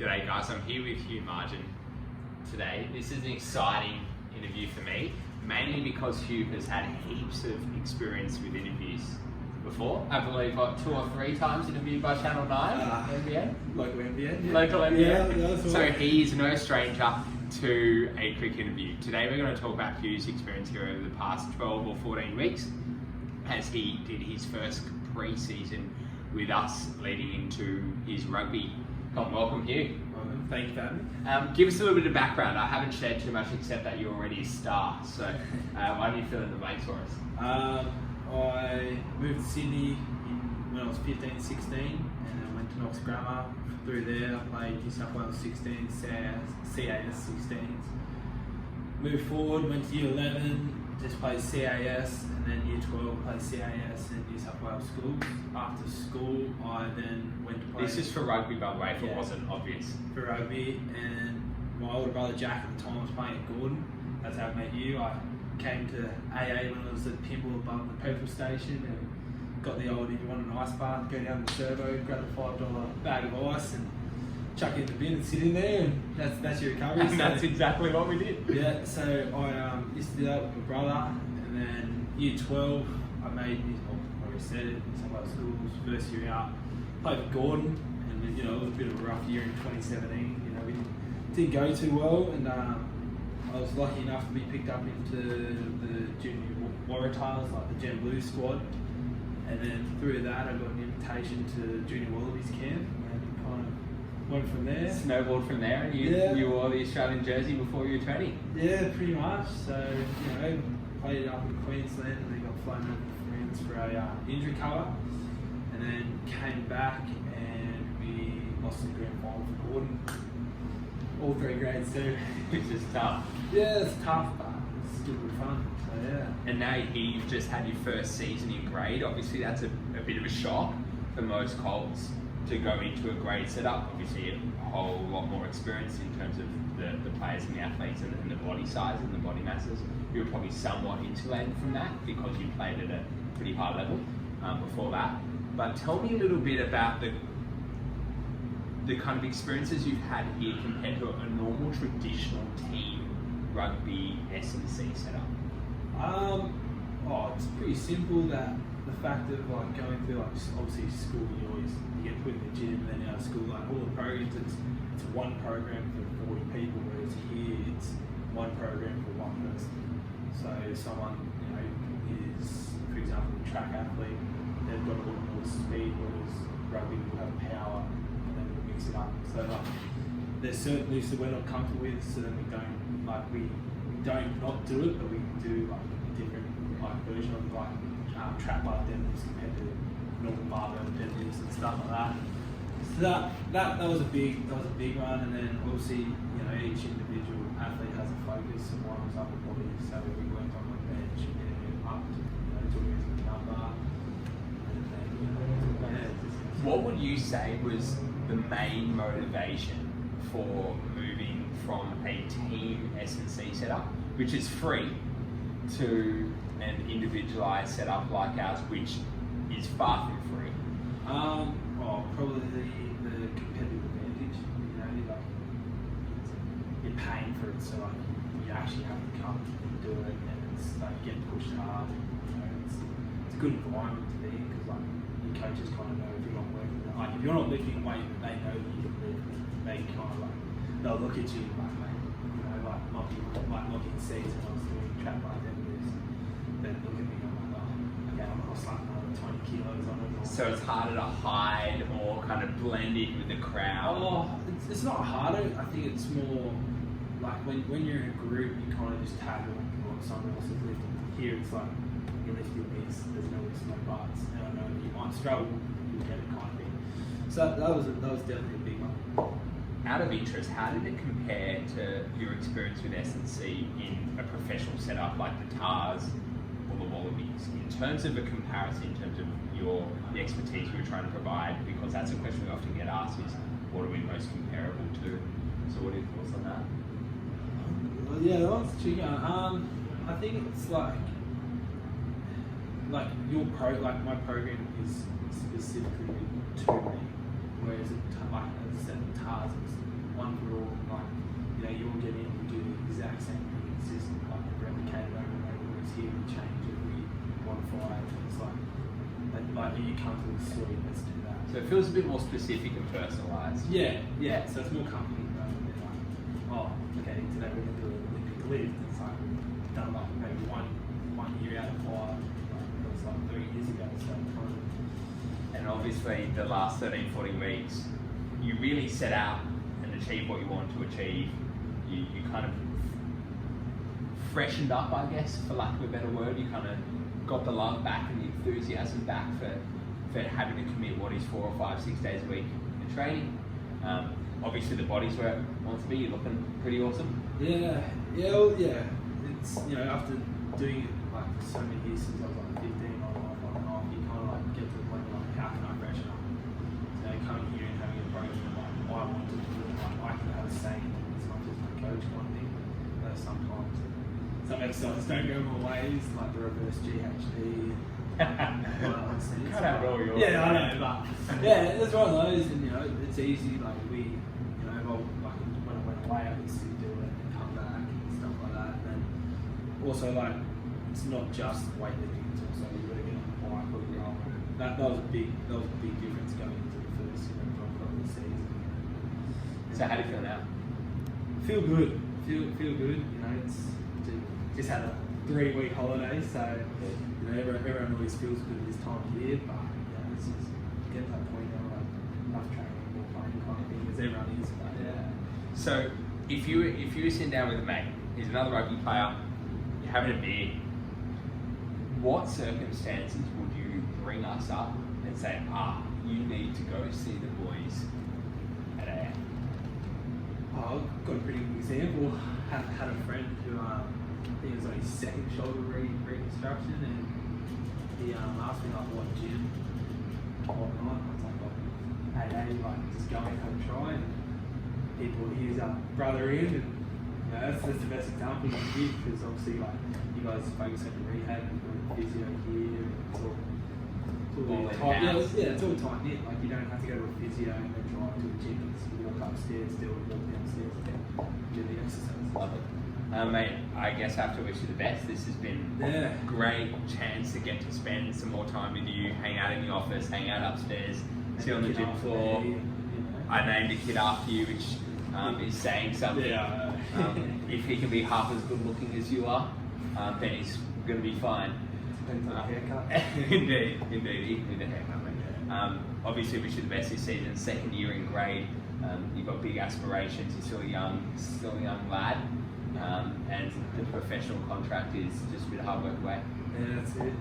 G'day guys, I'm here with Hugh Margin today. This is an exciting interview for me, mainly because Hugh has had heaps of experience with interviews before. I believe 2 or 3 times interviewed by Channel 9, NBN? Local NBN, yeah. Local NBN. Yeah, that's so right. he is no stranger to a quick interview. Today we're going to talk about Hugh's experience here over the past 12 or 14 weeks as he did his first pre-season with us leading into his rugby. Welcome, Hugh. Thank you for having me. Give us a little bit of background. I haven't shared too much except that you're already a star. So why don't you fill in the blanks for us? I moved to Sydney when I was 15, 16, and I went to Knox Grammar. Through there, I played New South Wales 16, CAS 16s. Moved forward, went to year 11, just played CAS, and then year 12 played CAS in New South Wales schools. After school, I then went to play. This is for rugby, by the way, if it wasn't obvious. For rugby, and my older brother Jack at the time was playing at Gordon. That's how I met you. I came to AA when I was at Pimble above the petrol station and got the old, if you want an ice bath, go down the servo, grab a $5 bag of ice and chuck it in the bin and sit in there, and that's your recovery. And that's exactly what we did. Yeah, so I used to do that with my brother, and then year 12 I made, I already said it, New South Wales schools, first year out, played for Gordon, and then, it was a bit of a rough year in 2017, we didn't go too well, and I was lucky enough to be picked up into the junior Waratahs, like the Gen Blue squad, and then through that I got an invitation to Junior Wallabies camp, and kind of went from there. Snowballed from there, and you wore the Australian jersey before you were 20. Yeah, pretty much. So, played up in Queensland, and then got flown over to France for a injury cover, and then came back and we lost the grand final for Gordon. All 3 grades too. Which is tough. Yeah, it's tough, but it's still good fun. So yeah. And now you've just had your first season in grade. Obviously that's a bit of a shock for most Colts to go into a grade setup. Obviously a whole lot more experience in terms of the players and the athletes and the body size and the body masses. You were probably somewhat insulated from that because you played at a pretty high level before that. But tell me a little bit about the kind of experiences you've had here compared to a normal traditional team rugby S&C setup. It's pretty simple. That the fact of going through obviously school, you get put in the gym, and then out of school, all the programs, it's one program for 40 people, whereas here it's one program for one person. So someone is, for example, a track athlete, they've got a little more speed, whereas rugby will have power, and then we'll mix it up. So there's certain moves that we're not comfortable with, so then we don't not do it, but we do a different version of trap bar deadlifts compared to normal barbell deadlifts and stuff like that. So that was a big one, and then obviously each individual athlete has a focus, and one was upper body, so we worked on the bench and getting it up to a number. And then, What would you say was the main motivation for moving from a team S&C setup, which is free, to an individualized setup like ours, which is far from free? Probably the competitive advantage. You're paying for it, so you actually have to come and do it, and it's get pushed hard. It's a good environment to be, because your coaches kind of know if you're not working. If you're not lifting weight, they know that you can lift. They kind of they'll look at you locking seats when I was doing trap bar deadlifts. Then look at me and I'm like, okay, I'll slap another 20 kilos on it. So it's harder to hide or kind of blend in with the crowd? It's not harder. I think it's more when you're in a group, you kind of just tag on what someone else is lifting. Here it's you lift your knees, there's no ifs, no buts, and I know that you might struggle, you'll get it kind of thing. So that was definitely a big one. Out of interest, how did it compare to your experience with S&C in a professional setup like the Tars or the Wallabies? In terms of a comparison, in terms of the expertise we were trying to provide, because that's a question we often get asked, is what are we most comparable to? So what are your thoughts on that? Yeah, that one's tricky. I think it's like my program is specifically to me, whereas as I said, Tars is you come to the store, let's do that. So it feels a bit more specific and personalised. Yeah, yeah. So it's more comforting rather than like, oh, okay, today we're gonna do an Olympic lift. It's like we've done like maybe one year out of 5. Like, it was like 3 years ago. So kind of, And obviously the last 13, 14 weeks, you really set out and achieved what you wanted to achieve. You kind of freshened up, I guess, for lack of a better word. You kind of got the love back and the enthusiasm back for having to commit what is 4 or 5, 6 days a week in training. Obviously the body's where it wants to be. You're looking pretty awesome. yeah, well, yeah. It's, after doing it like for so many years since I was like 15 on and off, you kind of like get to the point where like, how can I freshen up? Coming here and having a program like I want to do it, like I can have a say in it as much as my coach kind of thing. Sometimes some exercises don't go my ways, like the reverse GHD. Cut out all yours. Yeah, I know, but yeah, it's one of those, and it's easy. Like like when I went away, I could still do it and come back and stuff like that. And then also like it's not just weightlifting; it's also you got to get on the bike or roll. That was a big difference going into the first drop of the season. So how do you feel now? Feel good. Feel good. It's just had a 3-week holiday, so everyone always feels good this time of year. But it's just get to that point now, like enough training, more playing kind of thing, as everyone is. But yeah. So if you were sitting down with a mate, he's another rugby player, you're having a beer, what circumstances would you bring us up and say, you need to go see the boys at AA? I've got a pretty good example. Had a friend who I think it was on his second shoulder reconstruction, and he asked me like what gym, whatnot. I was like, hey, like just go and have a try. And people, he was our brother in, and that's the best example you can give, because obviously like you guys focus on your rehab, you've got physio here, and it's all tight. It's all tight knit. Like you don't have to go to a physio and then drive to a gym. You walk upstairs, still walk downstairs, and do the exercise. Love it. Mate, I guess I have to wish you the best. This has been Yeah. a great chance to get to spend some more time with you, hang out in the office, hang out upstairs, sit on the gym floor. I named a kid after you, which is saying something. Yeah. If he can be half as good looking as you are, then he's going to be fine. Depends on the haircut. Indeed, equally the haircut, mate. Obviously, wish you the best this season. Second year in grade, you've got big aspirations. You're still a young lad, and the professional contract is just a bit of hard work away. Yeah, that's it.